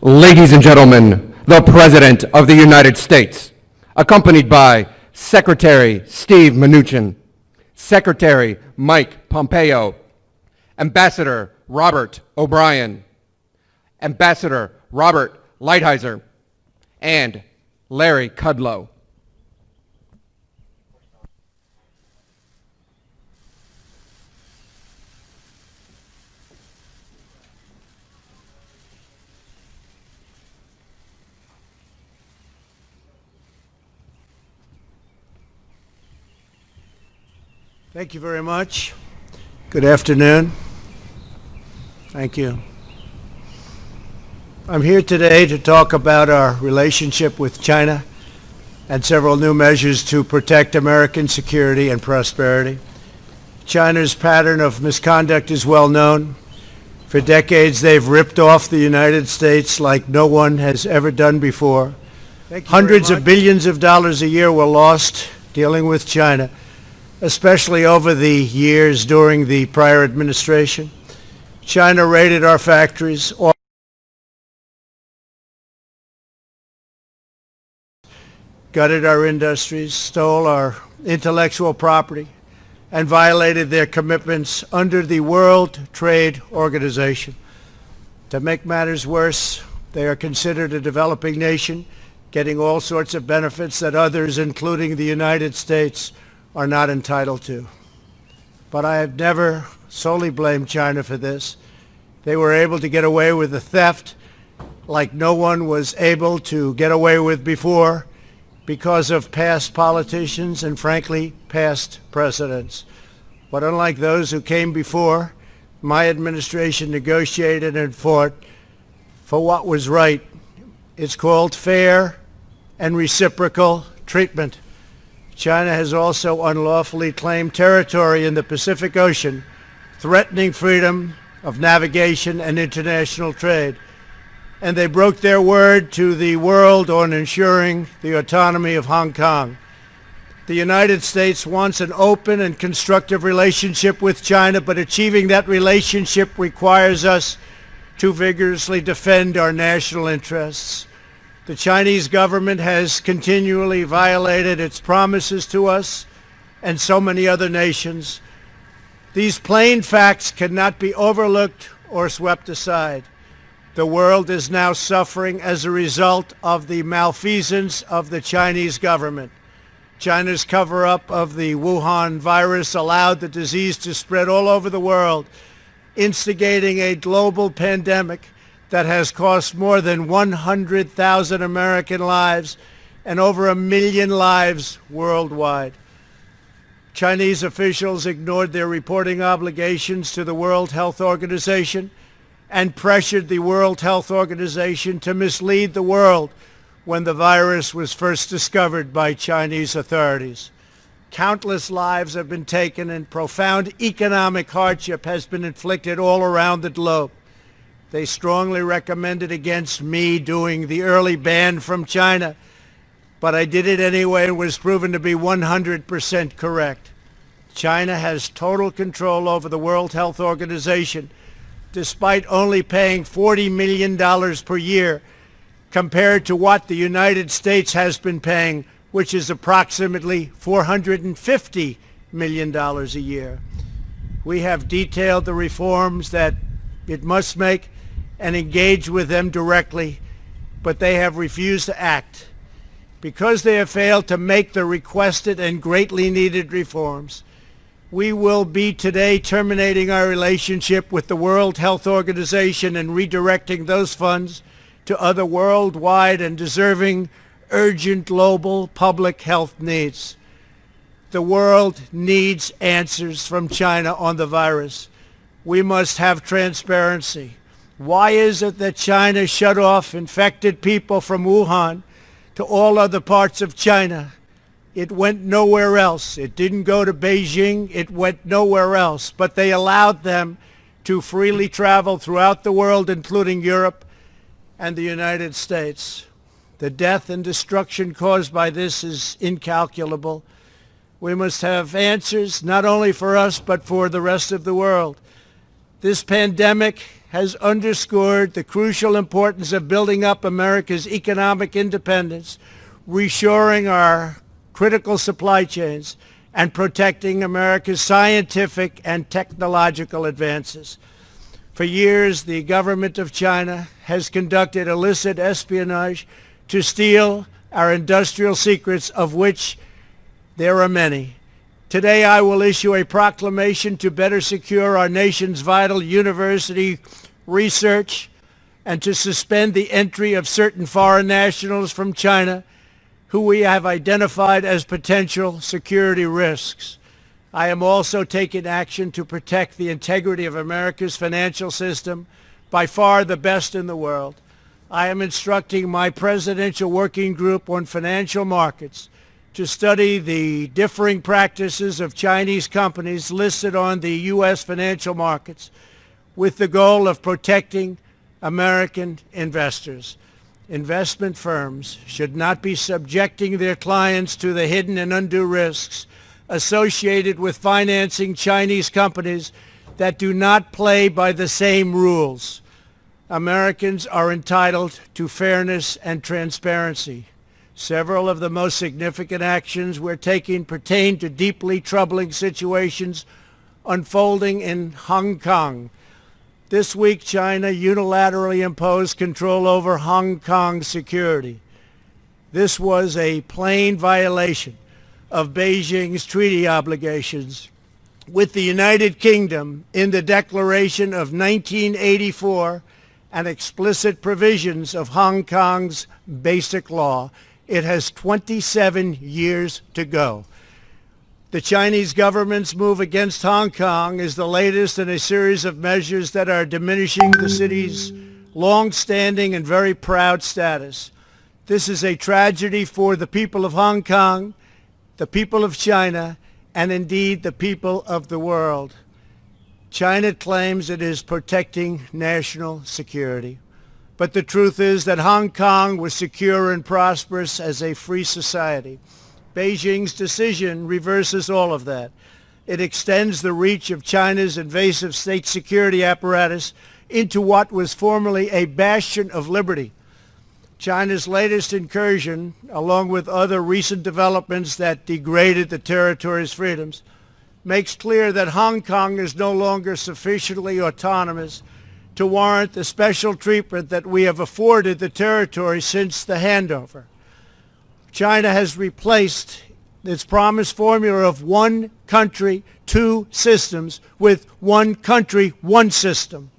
Ladies and gentlemen, the President of the United States, accompanied by Secretary Steve Mnuchin, Secretary Mike Pompeo, Ambassador Robert O'Brien, Ambassador Robert Lighthizer, and Larry Kudlow. Thank you very much. Good afternoon. Thank you. I'm here today to talk about our relationship with China and several new measures to protect American security and prosperity. China's pattern of misconduct is well known. For decades, they've ripped off the United States like no one has ever done before. Hundreds of billions of dollars a year were lost dealing with China, especially over the years during the prior administration. China raided our factories, gutted our industries, stole our intellectual property, and violated their commitments under the World Trade Organization. To make matters worse, they are considered a developing nation, getting all sorts of benefits that others, including the United States, are not entitled to. But I have never solely blamed China for this. They were able to get away with the theft like no one was able to get away with before because of past politicians and, frankly, past presidents. But unlike those who came before, my administration negotiated and fought for what was right. It's called fair and reciprocal treatment. China has also unlawfully claimed territory in the Pacific Ocean, threatening freedom of navigation and international trade. And they broke their word to the world on ensuring the autonomy of Hong Kong. The United States wants an open and constructive relationship with China, but achieving that relationship requires us to vigorously defend our national interests. The Chinese government has continually violated its promises to us and so many other nations. These plain facts cannot be overlooked or swept aside. The world is now suffering as a result of the malfeasance of the Chinese government. China's cover-up of the Wuhan virus allowed the disease to spread all over the world, instigating a global pandemic that has cost more than 100,000 American lives and over 1 million lives worldwide. Chinese officials ignored their reporting obligations to the World Health Organization and pressured the World Health Organization to mislead the world when the virus was first discovered by Chinese authorities. Countless lives have been taken and profound economic hardship has been inflicted all around the globe. They strongly recommended against me doing the early ban from China, but I did it anyway and was proven to be 100% correct. China has total control over the World Health Organization, despite only paying $40 million per year compared to what the United States has been paying, which is approximately $450 million a year. We have detailed the reforms that it must make and engage with them directly, but they have refused to act. Because they have failed to make the requested and greatly needed reforms, we will be today terminating our relationship with the World Health Organization and redirecting those funds to other worldwide and deserving urgent global public health needs. The world needs answers from China on the virus. We must have transparency. Why is it that China shut off infected people from Wuhan to all other parts of China? It went nowhere else. It didn't go to Beijing. It went nowhere else. But they allowed them to freely travel throughout the world, including Europe and the United States. The death and destruction caused by this is incalculable. We must have answers, not only for us, but for the rest of the world. This pandemic has underscored the crucial importance of building up America's economic independence, reshoring our critical supply chains, and protecting America's scientific and technological advances. For years, the government of China has conducted illicit espionage to steal our industrial secrets, of which there are many. Today, I will issue a proclamation to better secure our nation's vital university research and to suspend the entry of certain foreign nationals from China who we have identified as potential security risks. I am also taking action to protect the integrity of America's financial system, by far the best in the world. I am instructing my Presidential Working Group on Financial Markets to study the differing practices of Chinese companies listed on the U.S. financial markets with the goal of protecting American investors. Investment firms should not be subjecting their clients to the hidden and undue risks associated with financing Chinese companies that do not play by the same rules. Americans are entitled to fairness and transparency. Several of the most significant actions we're taking pertain to deeply troubling situations unfolding in Hong Kong. This week, China unilaterally imposed control over Hong Kong's security. This was a plain violation of Beijing's treaty obligations with the United Kingdom in the Declaration of 1984 and explicit provisions of Hong Kong's Basic Law. It has 27 years to go. The Chinese government's move against Hong Kong is the latest in a series of measures that are diminishing the city's long-standing and very proud status. This is a tragedy for the people of Hong Kong, the people of China, and indeed the people of the world. China claims it is protecting national security. But the truth is that Hong Kong was secure and prosperous as a free society. Beijing's decision reverses all of that. It extends the reach of China's invasive state security apparatus into what was formerly a bastion of liberty. China's latest incursion, along with other recent developments that degraded the territory's freedoms, makes clear that Hong Kong is no longer sufficiently autonomous to warrant the special treatment that we have afforded the territory since the handover. China has replaced its promised formula of one country, two systems with one country, one system.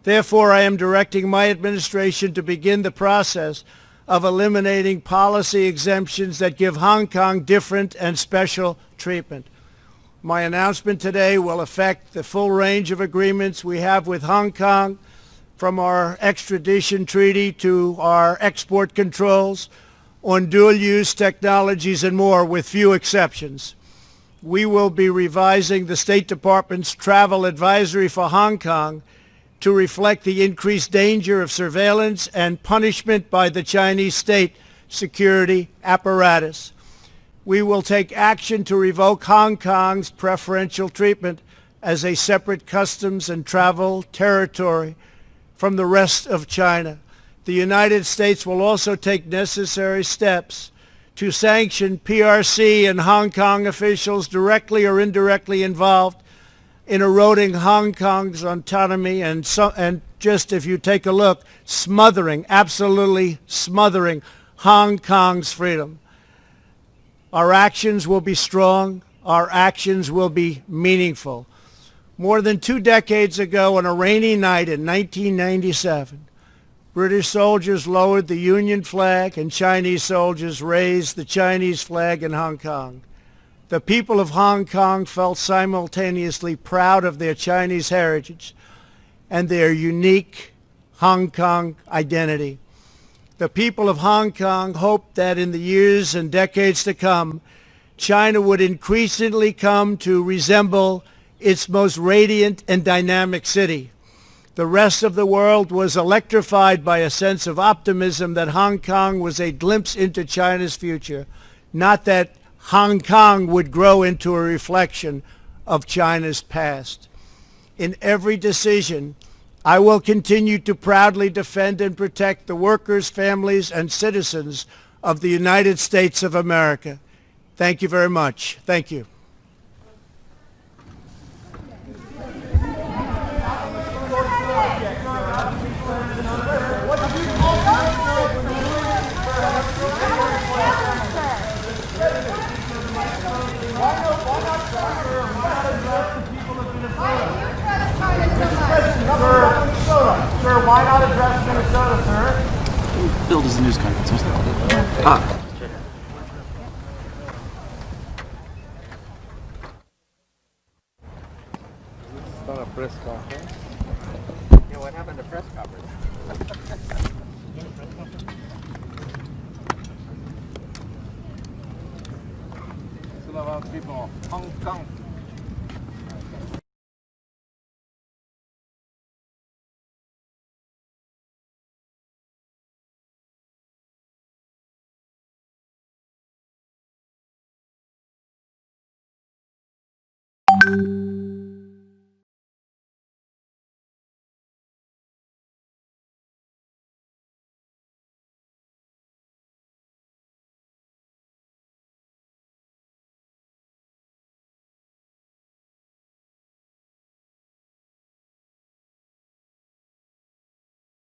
Therefore, I am directing my administration to begin the process of eliminating policy exemptions that give Hong Kong different and special treatment. My announcement today will affect the full range of agreements we have with Hong Kong, from our extradition treaty to our export controls on dual-use technologies and more, with few exceptions. We will be revising the State Department's travel advisory for Hong Kong to reflect the increased danger of surveillance and punishment by the Chinese state security apparatus. We will take action to revoke Hong Kong's preferential treatment as a separate customs and travel territory from the rest of China. The United States will also take necessary steps to sanction PRC and Hong Kong officials directly or indirectly involved in eroding Hong Kong's autonomy and just, if you take a look, absolutely smothering Hong Kong's freedom. Our actions will be strong. Our actions will be meaningful. More than 2 decades ago, on a rainy night in 1997, British soldiers lowered the Union flag and Chinese soldiers raised the Chinese flag in Hong Kong. The people of Hong Kong felt simultaneously proud of their Chinese heritage and their unique Hong Kong identity. The people of Hong Kong hoped that in the years and decades to come, China would increasingly come to resemble its most radiant and dynamic city. The rest of the world was electrified by a sense of optimism that Hong Kong was a glimpse into China's future, not that Hong Kong would grow into a reflection of China's past. In every decision I will continue to proudly defend and protect the workers, families, and citizens of the United States of America. Thank you very much. Thank you. Sir, why not address Minnesota, sir? Billed as a news conference. It's not a press conference. Yeah, what happened to press conference? It's all about people. Hong Kong.